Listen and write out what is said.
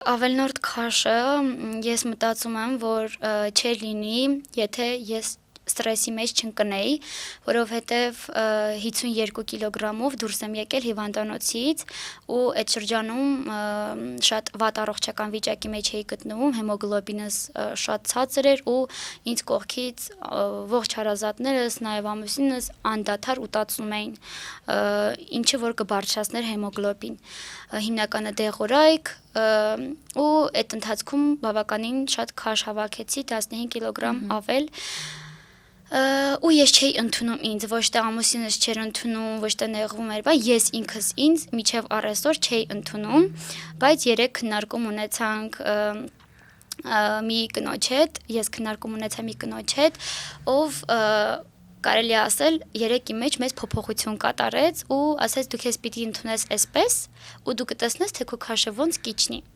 Ավելնորդ քաշը ես մտածում եմ, որ չէր լինի, եթե ես ստրեսի մեջ չընկնեի, որովհետև 52 կիլոգրամով դուրս եմ եկել հիվանդանոցից ու այդ շրջանում շատ վատ առողջական վիճակի մեջ էի գտնվում, հեմոգլոբինս շատ ցածր էր ու ինձ կողքից ողջ հարազատներս, նաև ամուսինս անդադար ուտացում էին, ինչը որ կբարձրացներ հեմոգլոբին, հիմնականը դեղորայք ու այդ ընթացքում բավականին շատ քաշ հավաքեցի, 15 կիլոգրամ ավել, ու ես չէի ընդունում ինձ, ոչ թե ամուսինս չէր ընդունում, ոչ թե նեղվում էր, բայց ես ինքս ինձ միջև առեսօր չէի ընդունում, բայց երեկ քննարկում ունեցանք մի կնոջ հետ, ես քննարկում ունեցա մի կնոջ հետ, ով կարելի է ասել երեկ իմ մեջ մեծ փոփոխություն կատարեց ու ասեց դու քեզ պիտի ընդունես այսպես ու դու կտեսնես թե քո քաշը ոնց կիջնի։